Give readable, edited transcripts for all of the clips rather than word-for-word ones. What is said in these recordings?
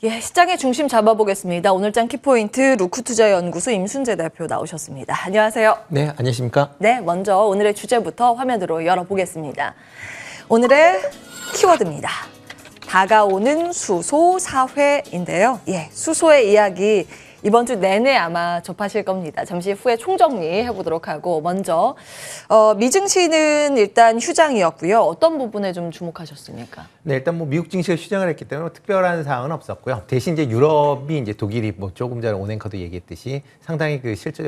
예, 시장의 중심 잡아보겠습니다. 오늘장 키포인트 루크투자연구소 임순재 대표 나오셨습니다. 안녕하세요. 네, 안녕하십니까? 네, 먼저 오늘의 주제부터 화면으로 열어보겠습니다. 오늘의 키워드입니다. 다가오는 수소 사회인데요. 예, 수소의 이야기 이번 주 내내 아마 접하실 겁니다. 잠시 후에 총정리 해보도록 하고 먼저 미증시는 일단 휴장이었고요. 어떤 부분에 좀 주목하셨습니까? 네, 일단 뭐 미국 증시가 휴장을 했기 때문에 특별한 사항은 없었고요. 대신 이제 유럽이 이제 독일이 뭐 조금 전에 오냉커도 얘기했듯이 상당히 그 실적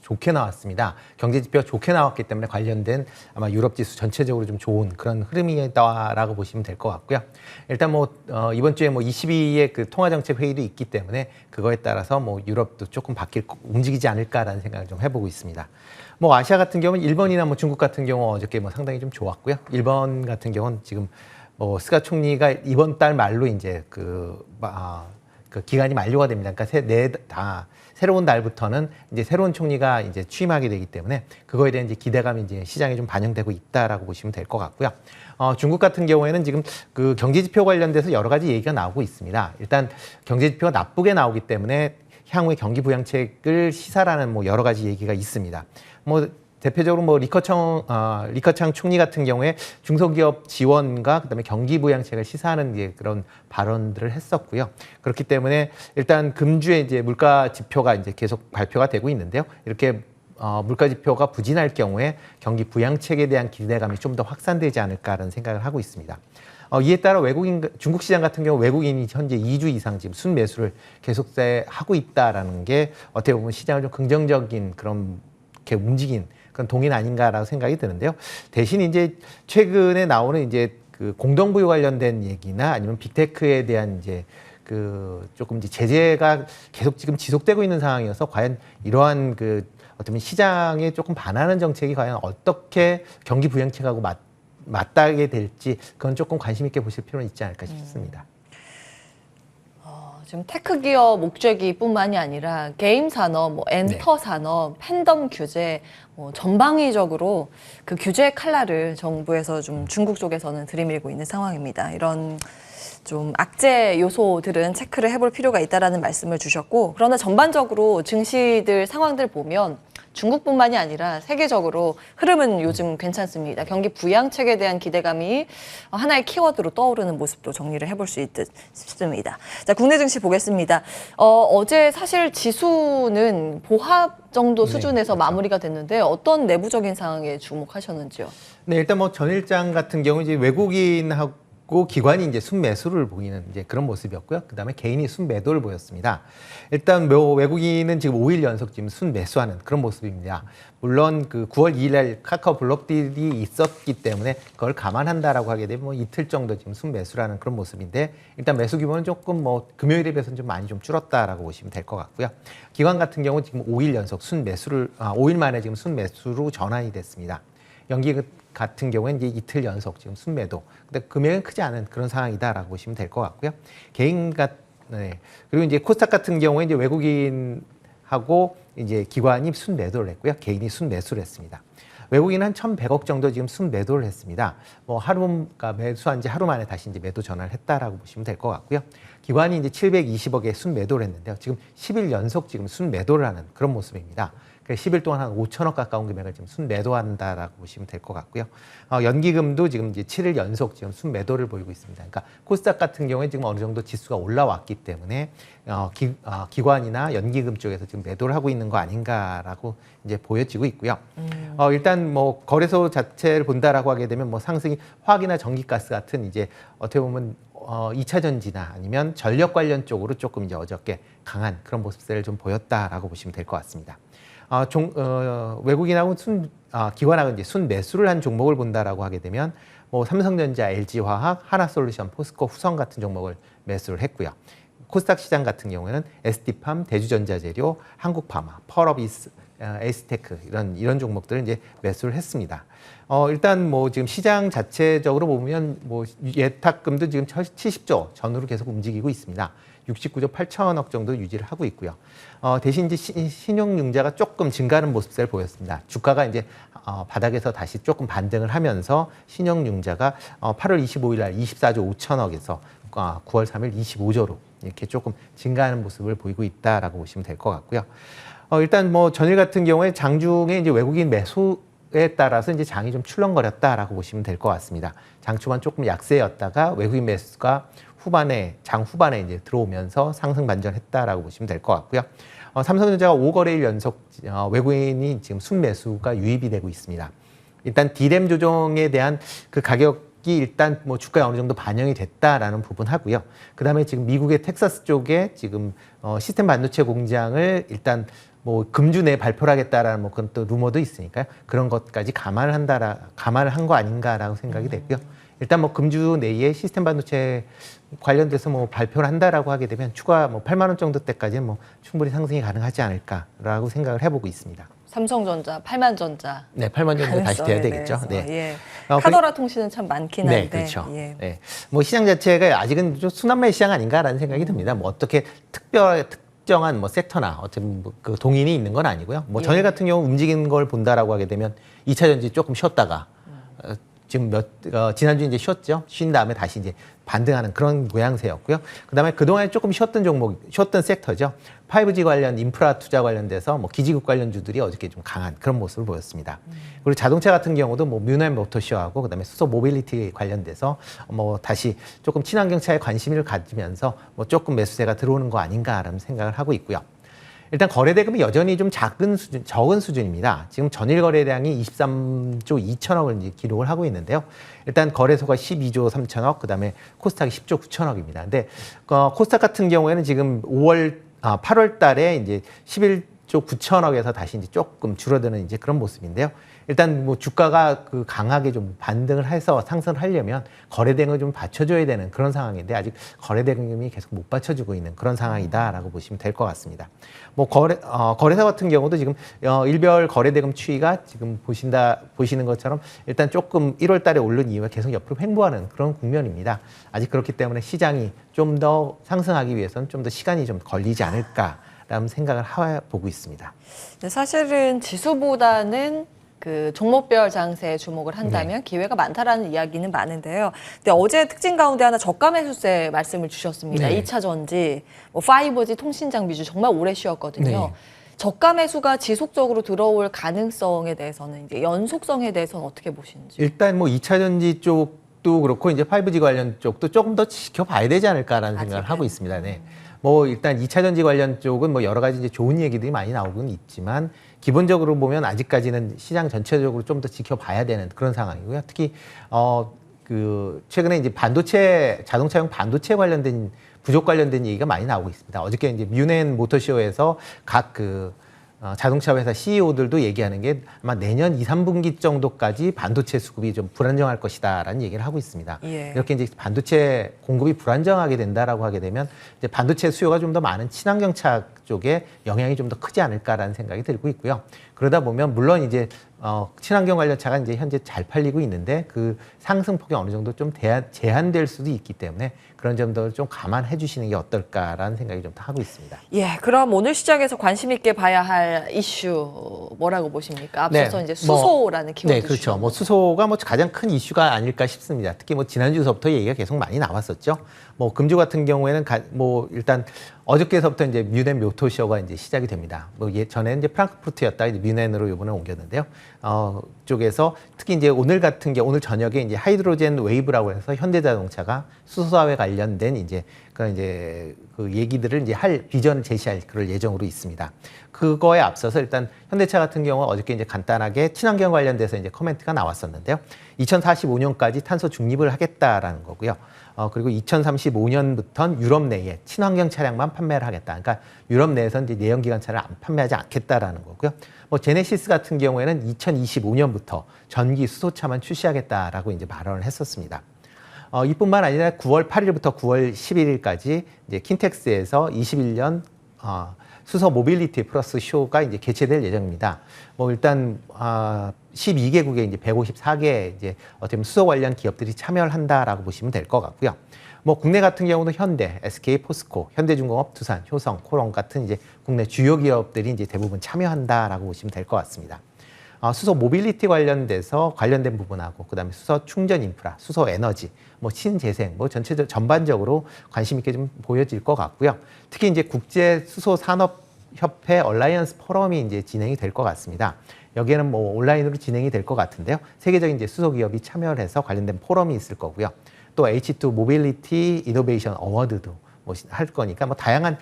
좋게 나왔습니다. 경제 지표가 좋게 나왔기 때문에 관련된 아마 유럽 지수 전체적으로 좀 좋은 그런 흐름이다라고 보시면 될 것 같고요. 일단 뭐 이번 주에 뭐 22의 그 통화정책 회의도 있기 때문에 그거에 따라서 뭐 유럽도 조금 움직이지 않을까라는 생각을 좀 해보고 있습니다. 뭐 아시아 같은 경우는 일본이나 뭐 중국 같은 경우 어저께 뭐 상당히 좀 좋았고요. 일본 같은 경우는 지금 뭐 스가 총리가 이번 달 말로 이제 그 기간이 만료가 됩니다. 그러니까 새로운 달부터는 이제 새로운 총리가 이제 취임하게 되기 때문에 그거에 대한 이제 기대감이 이제 시장에 좀 반영되고 있다라고 보시면 될 것 같고요. 중국 같은 경우에는 지금 그 경제 지표 관련돼서 여러 가지 얘기가 나오고 있습니다. 일단 경제 지표가 나쁘게 나오기 때문에 향후에 경기 부양책을 시사라는 뭐 여러 가지 얘기가 있습니다. 뭐 대표적으로 뭐 리커창 총리 같은 경우에 중소기업 지원과 그다음에 경기 부양책을 시사하는 이제 그런 발언들을 했었고요. 그렇기 때문에 일단 금주에 이제 물가 지표가 이제 계속 발표가 되고 있는데요. 이렇게 물가 지표가 부진할 경우에 경기 부양책에 대한 기대감이 좀 더 확산되지 않을까라는 생각을 하고 있습니다. 이에 따라 중국 시장 같은 경우 외국인이 현재 2주 이상 지금 순매수를 계속하고 있다라는 게 어떻게 보면 시장을 좀 긍정적인 그런 이렇게 움직인 그런 동인 아닌가라고 생각이 드는데요. 대신 이제 최근에 나오는 이제 그 공동부유 관련된 얘기나 아니면 빅테크에 대한 이제 그 조금 이제 제재가 계속 지금 지속되고 있는 상황이어서 과연 이러한 그 어쩌면 시장에 조금 반하는 정책이 과연 어떻게 경기 부양책하고 맞닿게 될지 그건 조금 관심 있게 보실 필요는 있지 않을까 싶습니다. 지금 테크 기업 목재기뿐만이 아니라 게임 산업, 뭐 엔터 산업, 팬덤 규제 전방위적으로 그 규제 칼날을 정부에서 좀 중국 쪽에서는 들이밀고 있는 상황입니다. 이런 좀 악재 요소들은 체크를 해볼 필요가 있다라는 말씀을 주셨고, 그러나 전반적으로 증시들 상황들 보면 중국뿐만이 아니라 세계적으로 흐름은 요즘 괜찮습니다. 경기 부양책에 대한 기대감이 하나의 키워드로 떠오르는 모습도 정리를 해볼 수 있습니다. 자, 국내 증시 보겠습니다. 어제 사실 지수는 보합 정도 수준에서 그렇죠. 마무리가 됐는데 어떤 내부적인 상황에 주목하셨는지요? 네, 일단 뭐 전일장 같은 경우 이제 외국인하고 기관이 이제 순매수를 보이는 이제 그런 모습이었고요. 그다음에 개인이 순매도를 보였습니다. 일단 외국인은 지금 5일 연속 지금 순매수하는 그런 모습입니다. 물론 그 9월 2일 날 카카오 블록딜이 있었기 때문에 그걸 감안한다라고 하게 되면 뭐 이틀 정도 지금 순매수라는 그런 모습인데 일단 매수 규모는 조금 뭐 금요일에 비해서는 좀 많이 좀 줄었다라고 보시면 될 것 같고요. 기관 같은 경우 지금 5일 연속 순매수를 5일 만에 지금 순매수로 전환이 됐습니다. 연기 같은 경우에는 이제 이틀 연속 지금 순매도. 근데 금액은 크지 않은 그런 상황이다라고 보시면 될 것 같고요. 그리고 이제 코스닥 같은 경우에 이제 외국인하고 이제 기관이 순매도를 했고요. 개인이 순매수를 했습니다. 외국인은 한 1,100억 정도 지금 순매도를 했습니다. 뭐 그러니까 매수한 지 하루 만에 다시 이제 매도 전환을 했다라고 보시면 될 것 같고요. 기관이 이제 720억에 순매도를 했는데요. 지금 10일 연속 지금 순매도를 하는 그런 모습입니다. 10일 동안 한 5천억 가까운 금액을 지금 순매도한다라고 보시면 될 것 같고요. 연기금도 지금 이제 7일 연속 지금 순매도를 보이고 있습니다. 그러니까 코스닥 같은 경우에 지금 어느 정도 지수가 올라왔기 때문에 기관이나 연기금 쪽에서 지금 매도를 하고 있는 거 아닌가라고 이제 보여지고 있고요. 일단 뭐 거래소 자체를 본다라고 하게 되면 뭐 상승이 화학이나 전기가스 같은 이제 어떻게 보면 2차 전지나 아니면 전력 관련 쪽으로 조금 이제 어저께 강한 그런 모습들을 좀 보였다라고 보시면 될 것 같습니다. 외국인하고 기관하고 이제 순매수를 한 종목을 본다라고 하게 되면 뭐 삼성전자, LG화학, 하나솔루션, 포스코, 후성 같은 종목을 매수를 했고요. 코스닥 시장 같은 경우에는 ST팜, 대주전자재료, 한국파마, 펄업 에이스테크 이런 종목들을 이제 매수를 했습니다. 일단 뭐 지금 시장 자체적으로 보면 뭐 예탁금도 지금 70조 전후로 계속 움직이고 있습니다. 69조 8천억 정도 유지를 하고 있고요. 대신 이제 신용융자가 조금 증가하는 모습을 보였습니다. 주가가 이제 바닥에서 다시 조금 반등을 하면서 신용융자가 8월 25일 날 24조 5천억에서 9월 3일 25조로 이렇게 조금 증가하는 모습을 보이고 있다라고 보시면 될 것 같고요. 일단 뭐 전일 같은 경우에 장중에 이제 외국인 매수에 따라서 이제 장이 좀 출렁거렸다라고 보시면 될 것 같습니다. 장 초반 조금 약세였다가 외국인 매수가 장 후반에 이제 들어오면서 상승 반전했다라고 보시면 될 것 같고요. 삼성전자가 5거래일 연속 외국인이 지금 순매수가 유입이 되고 있습니다. 일단 D램 조정에 대한 그 가격이 일단 뭐 주가에 어느 정도 반영이 됐다라는 부분 하고요. 그 다음에 지금 미국의 텍사스 쪽에 지금 시스템 반도체 공장을 일단 뭐 금주 내에 발표를 하겠다라는 뭐 그런 또 루머도 있으니까요. 그런 것까지 감안을 한 거 아닌가라고 생각이 됐고요. 일단 뭐 금주 내에 시스템 반도체 관련돼서 뭐 발표를 한다라고 하게 되면 추가 뭐 8만 원 정도 때까지는 뭐 충분히 상승이 가능하지 않을까라고 생각을 해보고 있습니다. 삼성전자, 8만전자. 네, 8만 정도 다시 돼야 되겠죠. 네. 예. 카더라 통신은 참 많긴 한데. 네, 그렇죠. 예. 네. 뭐 시장 자체가 아직은 좀 순환매 시장 아닌가라는 생각이 듭니다. 뭐 어떻게 특정한 뭐 섹터나 어떤 그 동인이 있는 건 아니고요. 뭐 전일 같은 경우 움직이는 걸 본다라고 하게 되면 2차 전지 조금 쉬었다가 지금 지난주 이제 쉬었죠. 쉰 다음에 다시 이제 반등하는 그런 모양새였고요. 그다음에 그동안에 조금 쉬었던 섹터죠. 5G 관련 인프라 투자 관련돼서 뭐 기지국 관련주들이 어저께 좀 강한 그런 모습을 보였습니다. 그리고 자동차 같은 경우도 뭐 뮌헨 모터쇼하고 그다음에 수소 모빌리티 관련돼서 뭐 다시 조금 친환경 차에 관심을 가지면서 뭐 조금 매수세가 들어오는 거 아닌가라는 생각을 하고 있고요. 일단 거래대금이 여전히 좀 적은 수준입니다. 지금 전일 거래량이 23조 2천억을 이제 기록을 하고 있는데요. 일단 거래소가 12조 3천억, 그다음에 코스닥이 10조 9천억입니다. 근데 코스닥 같은 경우에는 지금 8월 달에 이제 11조 9천억에서 다시 이제 조금 줄어드는 이제 그런 모습인데요. 일단 뭐 주가가 그 강하게 좀 반등을 해서 상승을 하려면 거래대금을 좀 받쳐줘야 되는 그런 상황인데 아직 거래대금이 계속 못 받쳐주고 있는 그런 상황이다라고 보시면 될 것 같습니다. 뭐 거래사 같은 경우도 지금 일별 거래대금 추이가 지금 보시는 것처럼 일단 조금 1월 달에 오른 이후에 계속 옆으로 횡보하는 그런 국면입니다. 아직 그렇기 때문에 시장이 좀 더 상승하기 위해서는 좀 더 시간이 좀 걸리지 않을까라는 생각을 보고 있습니다. 네, 사실은 지수보다는 그 종목별 장세에 주목을 한다면 기회가 많다라는 이야기는 많은데요. 근데 어제 특징 가운데 하나 저가 매수세 말씀을 주셨습니다. 네. 2차 전지, 뭐 5G 통신 장비주 정말 오래 쉬었거든요. 네. 저가 매수가 지속적으로 들어올 가능성에 대해서는 이제 연속성에 대해서는 어떻게 보시는지? 일단 뭐 2차 전지 쪽도 그렇고 이제 5G 관련 쪽도 조금 더 지켜봐야 되지 않을까라는 생각을 하고 있습니다. 네. 뭐 일단 2차 전지 관련 쪽은 뭐 여러 가지 이제 좋은 얘기들이 많이 나오고는 있지만 기본적으로 보면 아직까지는 시장 전체적으로 좀 더 지켜봐야 되는 그런 상황이고요. 특히 그 최근에 이제 자동차용 반도체 관련된 부족 관련된 얘기가 많이 나오고 있습니다. 어저께 이제 뮌헨 모터쇼에서 각 자동차 회사 CEO들도 얘기하는 게 아마 내년 2, 3분기 정도까지 반도체 수급이 좀 불안정할 것이다라는 얘기를 하고 있습니다. 예. 이렇게 이제 반도체 공급이 불안정하게 된다라고 하게 되면 이제 반도체 수요가 좀 더 많은 친환경차 쪽에 영향이 좀 더 크지 않을까라는 생각이 들고 있고요. 그러다 보면 물론 이제 친환경 관련 차가 이제 현재 잘 팔리고 있는데 그 상승폭이 어느 정도 좀 제한될 수도 있기 때문에 그런 점도 좀 감안해 주시는 게 어떨까라는 생각이 좀 하고 있습니다. 예, 그럼 오늘 시장에서 관심 있게 봐야 할 이슈 뭐라고 보십니까? 앞서서 네, 이제 수소라는 키워드. 네, 그렇죠. 뭐 수소가 뭐 가장 큰 이슈가 아닐까 싶습니다. 특히 뭐 지난주서부터 얘기가 계속 많이 나왔었죠. 뭐 금주 같은 경우에는 뭐 일단 어저께서부터 이제 뮌헨 모터쇼가 이제 시작이 됩니다. 뭐 전에는 이제 프랑크푸르트였다가 이제 뮌헨으로 이번에 옮겼는데요. 쪽에서 특히 이제 오늘 저녁에 이제 하이드로젠 웨이브라고 해서 현대자동차가 수소사회 관련된 이제 그 얘기들을 이제 비전을 제시할 그럴 예정으로 있습니다. 그거에 앞서서 일단 현대차 같은 경우 어저께 이제 간단하게 친환경 관련돼서 이제 코멘트가 나왔었는데요. 2045년까지 탄소 중립을 하겠다라는 거고요. 그리고 2035년부터는 유럽 내에 친환경 차량만 판매를 하겠다. 그러니까 유럽 내에서 이제 내연기관차를 판매하지 않겠다라는 거고요. 뭐 제네시스 같은 경우에는 2025년부터 전기 수소차만 출시하겠다라고 이제 발언을 했었습니다. 이뿐만 아니라 9월 8일부터 9월 11일까지 이제 킨텍스에서 21년 수소 모빌리티 플러스 쇼가 이제 개최될 예정입니다. 뭐 일단 12개국에 이제 154개 이제 어떻게 보면 수소 관련 기업들이 참여를 한다라고 보시면 될 것 같고요. 뭐 국내 같은 경우도 현대, SK, 포스코, 현대중공업, 두산, 효성, 코롱 같은 이제 국내 주요 기업들이 이제 대부분 참여한다라고 보시면 될 것 같습니다. 수소 모빌리티 관련돼서 관련된 부분하고 그다음에 수소 충전 인프라, 수소 에너지, 뭐 신재생, 뭐 전반적으로 관심 있게 좀 보여질 것 같고요. 특히 이제 국제 수소 산업 협회 얼라이언스 포럼이 이제 진행이 될 것 같습니다. 여기에는 뭐 온라인으로 진행이 될 것 같은데요. 세계적인 이제 수소 기업이 참여를 해서 관련된 포럼이 있을 거고요. 또 H2 모빌리티 이노베이션 어워드도 뭐 할 거니까 뭐 다양한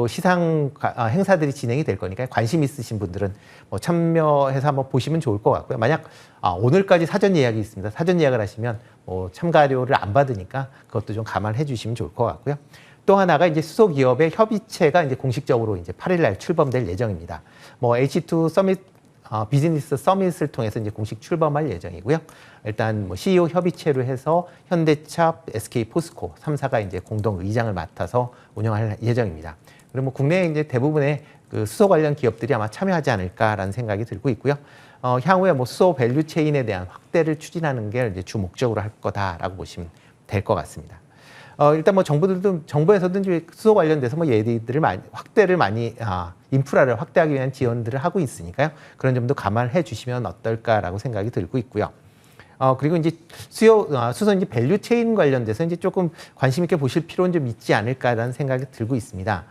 시상 행사들이 진행이 될 거니까 관심 있으신 분들은 뭐 참여해서 한번 보시면 좋을 것 같고요. 만약 오늘까지 사전 예약이 있습니다. 사전 예약을 하시면 뭐 참가료를 안 받으니까 그것도 좀 감안해 주시면 좋을 것 같고요. 또 하나가 이제 수소 기업의 협의체가 이제 공식적으로 이제 8일 날 출범될 예정입니다. 뭐 H2 서밋 비즈니스 서밋을 통해서 이제 공식 출범할 예정이고요. 일단 뭐 CEO 협의체로 해서 현대차, SK, 포스코 3사가 이제 공동 의장을 맡아서 운영할 예정입니다. 그리고 뭐 국내 이제 대부분의 그 수소 관련 기업들이 아마 참여하지 않을까라는 생각이 들고 있고요. 향후에 뭐 수소 밸류 체인에 대한 확대를 추진하는 게 이제 주 목적으로 할 거다라고 보시면 될 것 같습니다. 일단 뭐 정부에서도 이제 수소 관련돼서 뭐 예들을 인프라를 확대하기 위한 지원들을 하고 있으니까요. 그런 점도 감안해 주시면 어떨까라고 생각이 들고 있고요. 그리고 이제 수소 이제 밸류 체인 관련돼서 이제 조금 관심 있게 보실 필요는 좀 있지 않을까라는 생각이 들고 있습니다.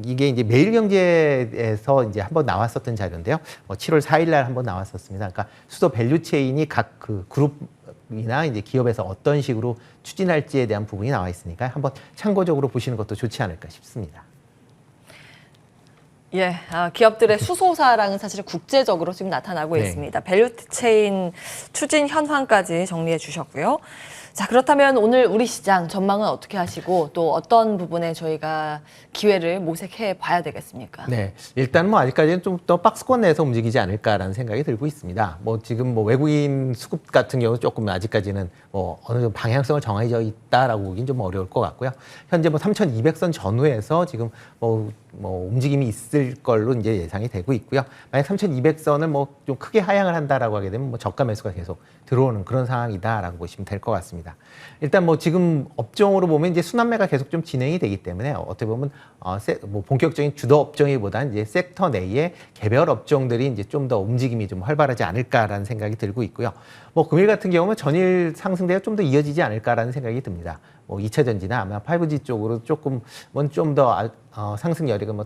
이게 이제 매일경제에서 이제 한번 나왔었던 자료인데요. 7월 4일 날 한번 나왔었습니다. 그러니까 수소 밸류 체인이 각 그 그룹이나 이제 기업에서 어떤 식으로 추진할지에 대한 부분이 나와 있으니까 한번 참고적으로 보시는 것도 좋지 않을까 싶습니다. 예, 기업들의 수소사랑은 사실 국제적으로 지금 나타나고 네. 있습니다. 밸류체인 추진 현황까지 정리해 주셨고요. 자, 그렇다면 오늘 우리 시장 전망은 어떻게 하시고 또 어떤 부분에 저희가 기회를 모색해 봐야 되겠습니까? 네, 일단 뭐 아직까지는 좀 더 박스권 내에서 움직이지 않을까라는 생각이 들고 있습니다. 뭐 지금 뭐 외국인 수급 같은 경우 조금 아직까지는 뭐 어느 정도 방향성을 정해져 있다라고 보긴 좀 어려울 것 같고요. 현재 뭐 3,200선 전후에서 지금 뭐 움직임이 있을 걸로 이제 예상이 되고 있고요. 만약 3,200선을 뭐 좀 크게 하향을 한다라고 하게 되면 뭐 저가 매수가 계속 들어오는 그런 상황이다라고 보시면 될 것 같습니다. 일단 뭐 지금 업종으로 보면 이제 순환매가 계속 좀 진행이 되기 때문에 어떻게 보면 뭐 본격적인 주도 업종이보다는 이제 섹터 내에 개별 업종들이 이제 좀 더 움직임이 좀 활발하지 않을까라는 생각이 들고 있고요. 뭐 금일 같은 경우는 전일 상승대가 좀 더 이어지지 않을까라는 생각이 듭니다. 뭐 2차 전지나 아마 5G 쪽으로 조금 좀 더 상승 여력은 뭐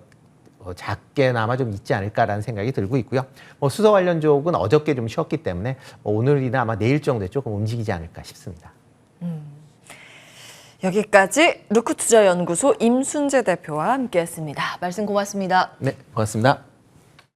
작게나마 좀 있지 않을까라는 생각이 들고 있고요. 뭐 수소 관련 쪽은 어저께 좀 쉬었기 때문에 오늘이나 아마 내일 정도에 조금 움직이지 않을까 싶습니다. 여기까지 루크투자연구소 임순재 대표와 함께했습니다. 말씀 고맙습니다. 네, 고맙습니다.